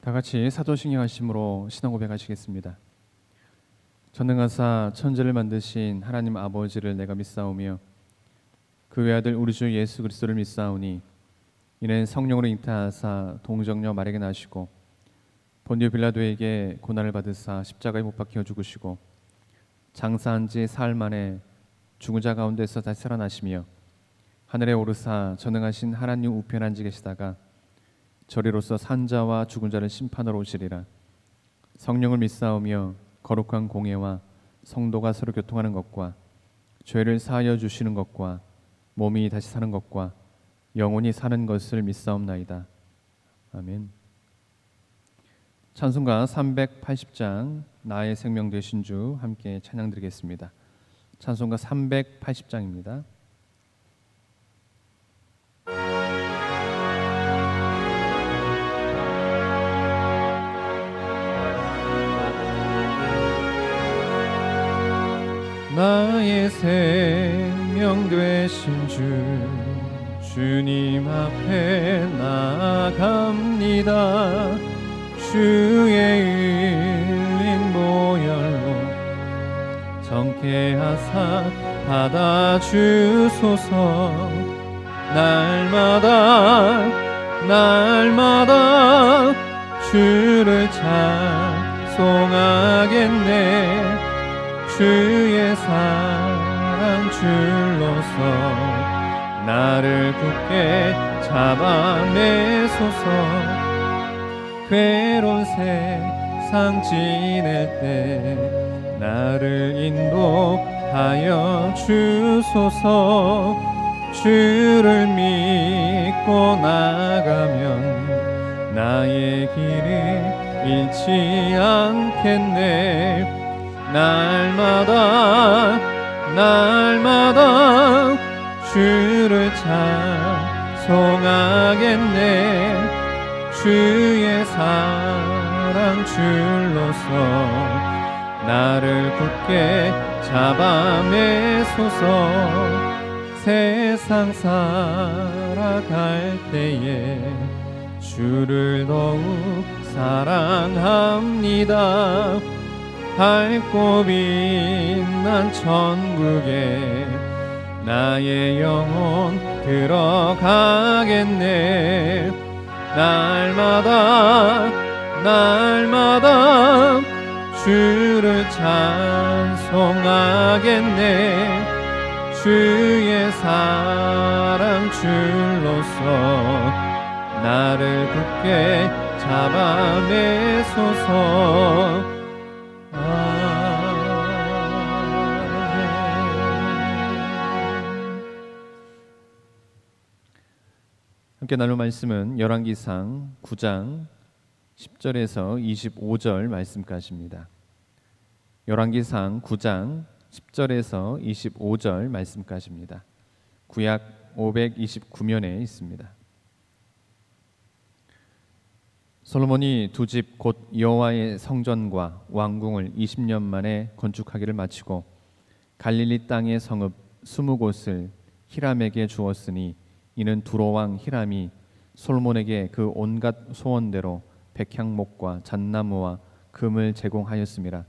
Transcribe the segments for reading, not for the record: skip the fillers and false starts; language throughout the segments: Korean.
다 같이 사도신경 하심으로 신앙 고백하시겠습니다. 전능하사 천지를 만드신 하나님 아버지를 내가 믿사오며 그 외아들 우리 주 예수 그리스도를 믿사오니 이는 성령으로 잉태하사 동정녀 마리아에게 나시고 본디오 빌라도에게 고난을 받으사 십자가에 못 박혀 죽으시고 장사한 지 사흘 만에 죽은 자 가운데서 다시 살아나시며 하늘에 오르사 전능하신 하나님 우편에 앉아 계시다가 저리로서 산자와 죽은 자를 심판하러 오시리라. 성령을 믿사오며 거룩한 공예와 성도가 서로 교통하는 것과 죄를 사하여 주시는 것과 몸이 다시 사는 것과 영원히 사는 것을 믿사옵나이다. 아멘. 찬송가 380장 나의 생명 되신 주 함께 찬양 드리겠습니다. 찬송가 380장입니다. 나의 생명 되신 주 주님 앞에 나아갑니다. 주의 흘린 보혈로 정케하사 받아주소서. 날마다 주를 찬송하겠네. 주의 사랑 줄로서 나를 굳게 잡아내소서. 괴로운 세상 지낼 때 나를 인도하여 주소서. 주를 믿고 나가면 나의 길을 잃지 않겠네. 날마다 주를 찬송하겠네. 주의 사랑 줄로서 나를 굳게 잡아내소서. 세상 살아갈 때에 주를 더욱 사랑합니다. 밝고 빛난 천국에 나의 영혼 들어가겠네. 날마다 주를 찬송하겠네. 주의 사랑 줄로서 나를 굳게 잡아내소서. 함께 나눌 말씀은 열왕기상 9장 10절에서 25절 말씀까지입니다. 열왕기상 9장 10절에서 25절 말씀까지입니다. 구약 529면에 있습니다. 솔로몬이 두 집 곧 여호와의 성전과 왕궁을 20년 만에 건축하기를 마치고 갈릴리 땅의 성읍 20곳을 히람에게 주었으니 이는 두로 왕 히람이 솔로몬에게 그 온갖 소원대로 백향목과 잣나무와 금을 제공하였음이라.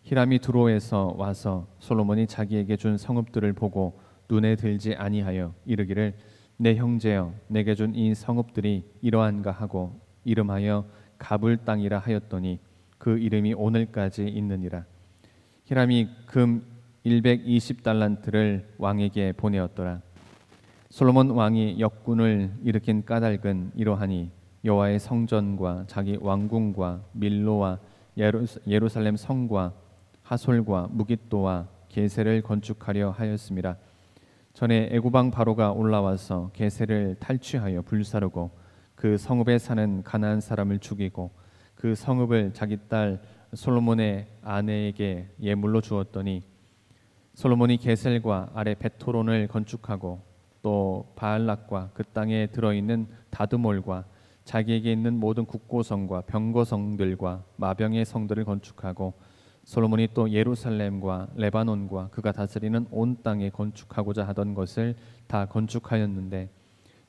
히람이 두로에서 와서 솔로몬이 자기에게 준 성읍들을 보고 눈에 들지 아니하여 이르기를 내 형제여 내게 준 이 성읍들이 이러한가 하고 이름하여 가불 땅이라 하였더니 그 이름이 오늘까지 있느니라. 히람이 금 120달란트를 왕에게 보내었더라. 솔로몬 왕이 역군을 일으킨 까닭은 이러하니 여호와의 성전과 자기 왕궁과 밀로와 예루살렘 성과 하솔과 무깃도와 게셀을 건축하려 하였음이라. 전에 애굽왕 바로가 올라와서 게셀을 탈취하여 불사르고 그 성읍에 사는 가나안 사람을 죽이고 그 성읍을 자기 딸 솔로몬의 아내에게 예물로 주었더니 솔로몬이 게셀과 아래 베토론을 건축하고 또 바알락과 그 땅에 들어있는 다드몰과 자기에게 있는 모든 국고성과 병거성들과 마병의 성들을 건축하고 솔로몬이 또 예루살렘과 레바논과 그가 다스리는 온 땅에 건축하고자 하던 것을 다 건축하였는데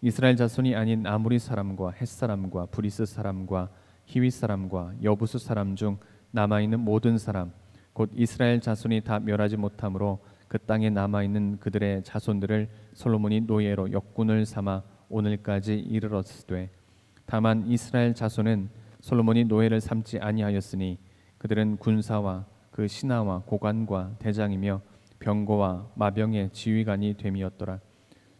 이스라엘 자손이 아닌 아무리 사람과 헷 사람과 브리스 사람과 히윗 사람과 여부수 사람 중 남아 있는 모든 사람 곧 이스라엘 자손이 다 멸하지 못하므로 그 땅에 남아 있는 그들의 자손들을 솔로몬이 노예로 역군을 삼아 오늘까지 이르렀으되 다만 이스라엘 자손은 솔로몬이 노예를 삼지 아니하였으니 그들은 군사와 그 신하와 고관과 대장이며 병거와 마병의 지휘관이 됨이었더라.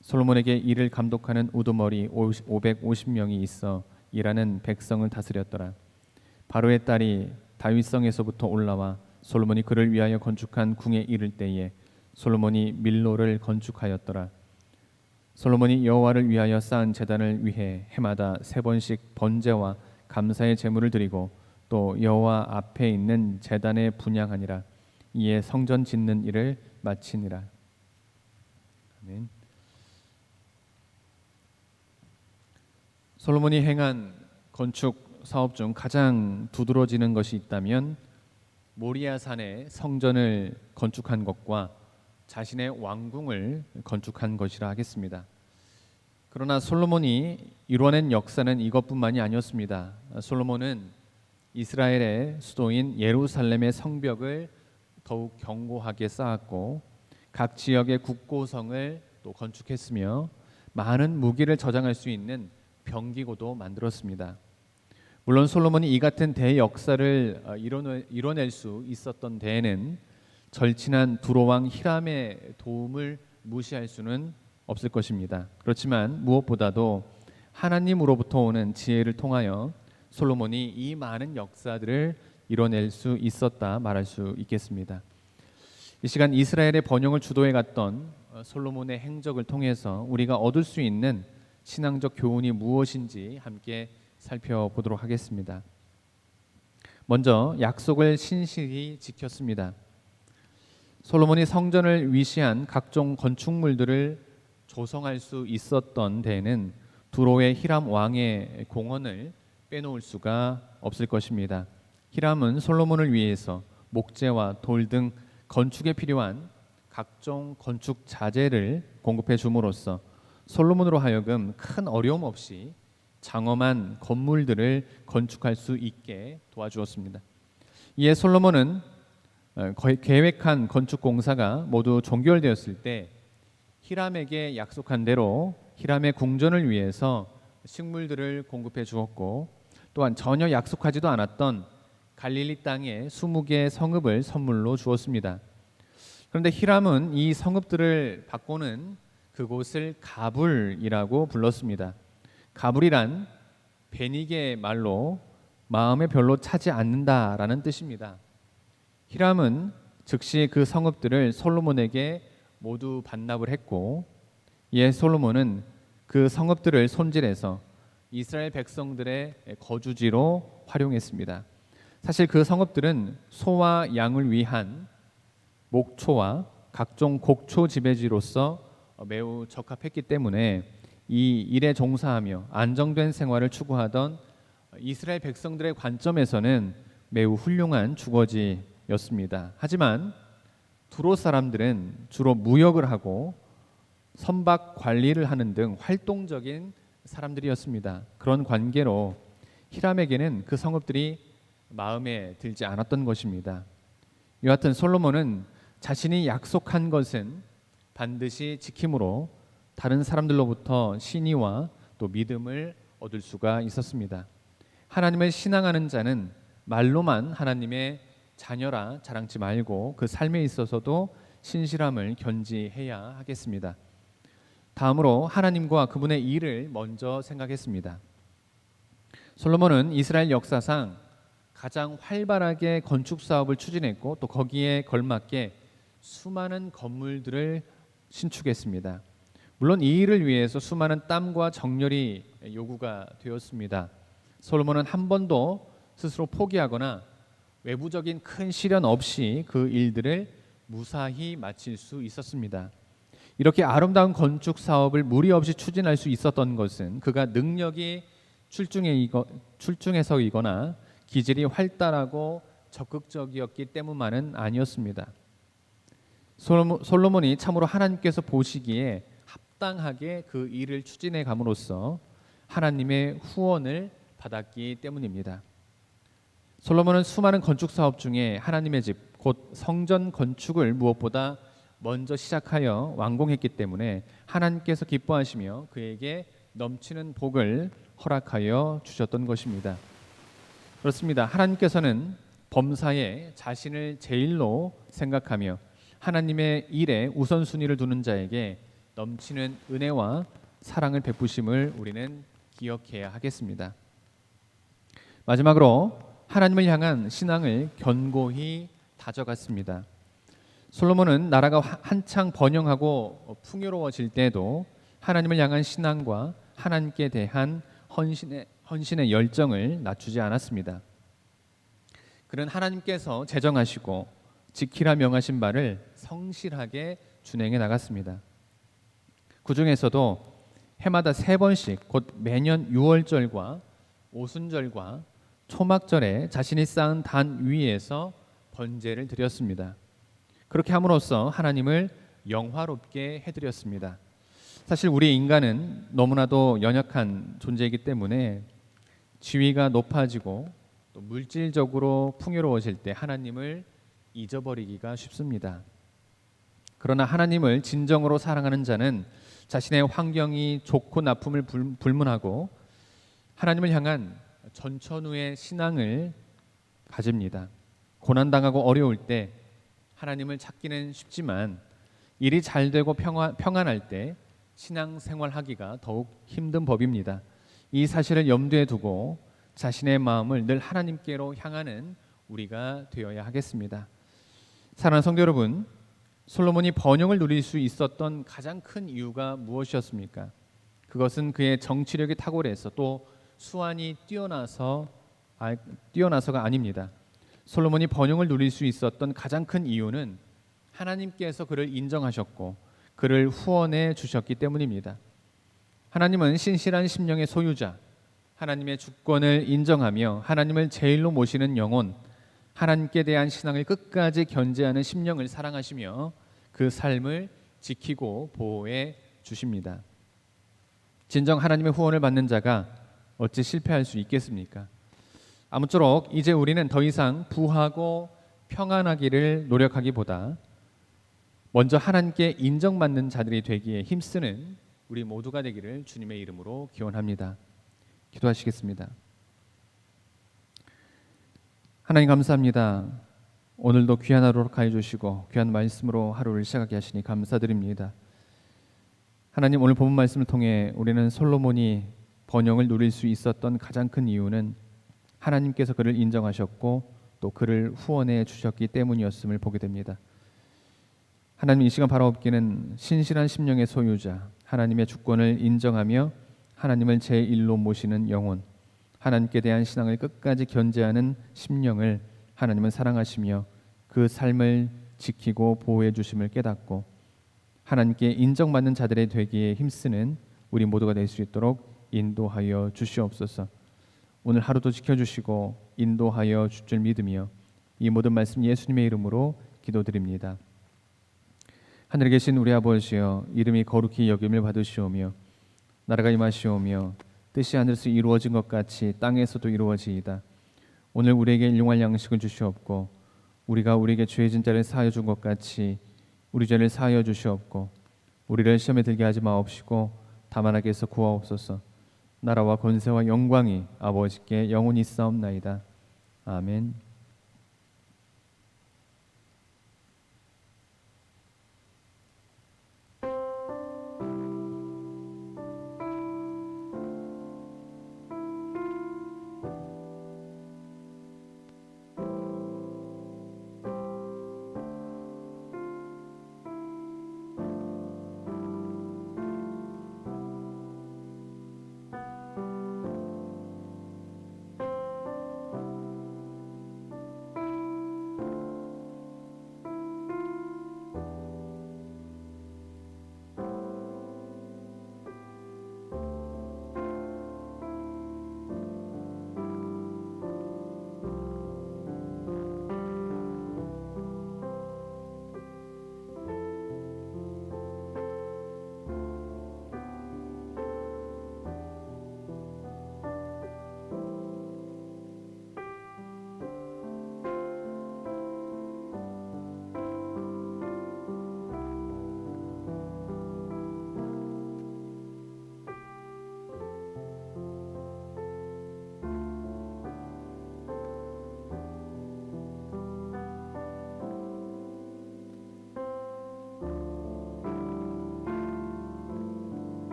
솔로몬에게 이를 감독하는 우두머리 550명이 있어 일하는 백성을 다스렸더라. 바로의 딸이 다윗성에서부터 올라와 솔로몬이 그를 위하여 건축한 궁에 이를 때에 솔로몬이 밀로를 건축하였더라. 솔로몬이 여호와를 위하여 쌓은 제단을 위해 해마다 3번씩 번제와 감사의 제물을 드리고 또 여호와 앞에 있는 제단에 분향하니라. 이에 성전 짓는 일을 마치니라. 아멘. 솔로몬이 행한 건축 사업 중 가장 두드러지는 것이 있다면 모리아산에 성전을 건축한 것과 자신의 왕궁을 건축한 것이라 하겠습니다. 그러나 솔로몬이 이뤄낸 역사는 이것뿐만이 아니었습니다. 솔로몬은 이스라엘의 수도인 예루살렘의 성벽을 더욱 견고하게 쌓았고 각 지역의 국고성을 또 건축했으며 많은 무기를 저장할 수 있는 병기고도 만들었습니다. 물론 솔로몬이 이 같은 대역사를 이뤄낼 수 있었던 데에는 절친한 두로왕 히람의 도움을 무시할 수는 없을 것입니다. 그렇지만 무엇보다도 하나님으로부터 오는 지혜를 통하여 솔로몬이 이 많은 역사들을 이뤄낼 수 있었다 말할 수 있겠습니다. 이 시간 이스라엘의 번영을 주도해 갔던 솔로몬의 행적을 통해서 우리가 얻을 수 있는 신앙적 교훈이 무엇인지 함께 살펴보도록 하겠습니다. 먼저 약속을 신실히 지켰습니다. 솔로몬이 성전을 위시한 각종 건축물들을 조성할 수 있었던 데에는 두로의 히람 왕의 공헌을 빼놓을 수가 없을 것입니다. 히람은 솔로몬을 위해서 목재와 돌 등 건축에 필요한 각종 건축 자재를 공급해 줌으로써 솔로몬으로 하여금 큰 어려움 없이 장엄한 건물들을 건축할 수 있게 도와주었습니다. 이에 솔로몬은 계획한 건축 공사가 모두 종결되었을 때 히람에게 약속한 대로 히람의 궁전을 위해서 식물들을 공급해 주었고 또한 전혀 약속하지도 않았던 갈릴리 땅에 20개의 성읍을 선물로 주었습니다. 그런데 히람은 이 성읍들을 받고는 그곳을 가불이라고 불렀습니다. 가불이란 베니게 말로 마음에 별로 차지 않는다라는 뜻입니다. 히람은 즉시 그 성읍들을 솔로몬에게 모두 반납을 했고 이에 솔로몬은 그 성읍들을 손질해서 이스라엘 백성들의 거주지로 활용했습니다. 사실 그 성읍들은 소와 양을 위한 목초와 각종 곡초 지배지로서 매우 적합했기 때문에 이 일에 종사하며 안정된 생활을 추구하던 이스라엘 백성들의 관점에서는 매우 훌륭한 주거지였습니다. 하지만 두로 사람들은 주로 무역을 하고 선박 관리를 하는 등 활동적인 사람들이었습니다. 그런 관계로 히람에게는 그 성읍들이 마음에 들지 않았던 것입니다. 여하튼 솔로몬은 자신이 약속한 것은 반드시 지킴으로 다른 사람들로부터 신의와 또 믿음을 얻을 수가 있었습니다. 하나님을 신앙하는 자는 말로만 하나님의 자녀라 자랑치 말고 그 삶에 있어서도 신실함을 견지해야 하겠습니다. 다음으로 하나님과 그분의 일을 먼저 생각했습니다. 솔로몬은 이스라엘 역사상 가장 활발하게 건축 사업을 추진했고 또 거기에 걸맞게 수많은 건물들을 신축했습니다. 물론 이 일을 위해서 수많은 땀과 정열이 요구가 되었습니다. 솔로몬은 한 번도 스스로 포기하거나 외부적인 큰 시련 없이 그 일들을 무사히 마칠 수 있었습니다. 이렇게 아름다운 건축 사업을 무리 없이 추진할 수 있었던 것은 그가 능력이 출중해서이거나 기질이 활달하고 적극적이었기 때문만은 아니었습니다. 솔로몬이 참으로 하나님께서 보시기에 합당하게 그 일을 추진해 감으로써 하나님의 후원을 받았기 때문입니다. 솔로몬은 수많은 건축 사업 중에 하나님의 집, 곧 성전 건축을 무엇보다 먼저 시작하여 완공했기 때문에 하나님께서 기뻐하시며 그에게 넘치는 복을 허락하여 주셨던 것입니다. 그렇습니다. 하나님께서는 범사에 자신을 제일로 생각하며 하나님의 일에 우선순위를 두는 자에게 넘치는 은혜와 사랑을 베푸심을 우리는 기억해야 하겠습니다. 마지막으로 하나님을 향한 신앙을 견고히 다져갔습니다. 솔로몬은 나라가 한창 번영하고 풍요로워질 때에도 하나님을 향한 신앙과 하나님께 대한 헌신의 열정을 낮추지 않았습니다. 그는 하나님께서 제정하시고 지키라 명하신 바를 성실하게 준행해 나갔습니다. 그 중에서도 해마다 3번씩 곧 매년 유월절과 오순절과 초막절에 자신이 쌓은 단 위에서 번제를 드렸습니다. 그렇게 함으로써 하나님을 영화롭게 해드렸습니다. 사실 우리 인간은 너무나도 연약한 존재이기 때문에 지위가 높아지고 또 물질적으로 풍요로워질 때 하나님을 잊어버리기가 쉽습니다. 그러나 하나님을 진정으로 사랑하는 자는 자신의 환경이 좋고 나쁨을 불문하고 하나님을 향한 전천후의 신앙을 가집니다. 고난당하고 어려울 때 하나님을 찾기는 쉽지만 일이 잘 되고 평안할 때 신앙생활하기가 더욱 힘든 법입니다. 이 사실을 염두에 두고 자신의 마음을 늘 하나님께로 향하는 우리가 되어야 하겠습니다. 사랑하는 성도 여러분, 솔로몬이 번영을 누릴 수 있었던 가장 큰 이유가 무엇이었습니까? 그것은 그의 정치력이 탁월해서 또 수완이 뛰어나서가 아닙니다. 솔로몬이 번영을 누릴 수 있었던 가장 큰 이유는 하나님께서 그를 인정하셨고 그를 후원해 주셨기 때문입니다. 하나님은 신실한 심령의 소유자, 하나님의 주권을 인정하며 하나님을 제일로 모시는 영혼, 하나님께 대한 신앙을 끝까지 견제하는 심령을 사랑하시며 그 삶을 지키고 보호해 주십니다. 진정 하나님의 후원을 받는 자가 어찌 실패할 수 있겠습니까? 아무쪼록 이제 우리는 더 이상 부하고 평안하기를 노력하기보다 먼저 하나님께 인정받는 자들이 되기에 힘쓰는 우리 모두가 되기를 주님의 이름으로 기원합니다. 기도하시겠습니다. 하나님 감사합니다. 오늘도 귀한 하루 허락하여 주시고 귀한 말씀으로 하루를 시작하게 하시니 감사드립니다. 하나님, 오늘 본문 말씀을 통해 우리는 솔로몬이 번영을 누릴 수 있었던 가장 큰 이유는 하나님께서 그를 인정하셨고 또 그를 후원해 주셨기 때문이었음을 보게 됩니다. 하나님, 이 시간 바라옵기는 신실한 심령의 소유자, 하나님의 주권을 인정하며 하나님을 제1로 모시는 영혼, 하나님께 대한 신앙을 끝까지 견제하는 심령을 하나님은 사랑하시며 그 삶을 지키고 보호해 주심을 깨닫고 하나님께 인정받는 자들이 되기에 힘쓰는 우리 모두가 될 수 있도록 인도하여 주시옵소서. 오늘 하루도 지켜주시고 인도하여 줄 줄 믿으며 이 모든 말씀 예수님의 이름으로 기도드립니다. 하늘에 계신 우리 아버지여, 이름이 거룩히 여김을 받으시오며 나라가 임하시오며 뜻이 하늘에서 이루어진 것 같이 땅에서도 이루어지이다. 오늘 우리에게 일용할 양식을 주시옵고 우리가 우리에게 죄 진 자를 사하여 준 것 같이 우리 죄를 사하여 주시옵고 우리를 시험에 들게 하지 마옵시고 다만 악에서 구하옵소서. 나라와 권세와 영광이 아버지께 영원히 있사옵나이다. 아멘.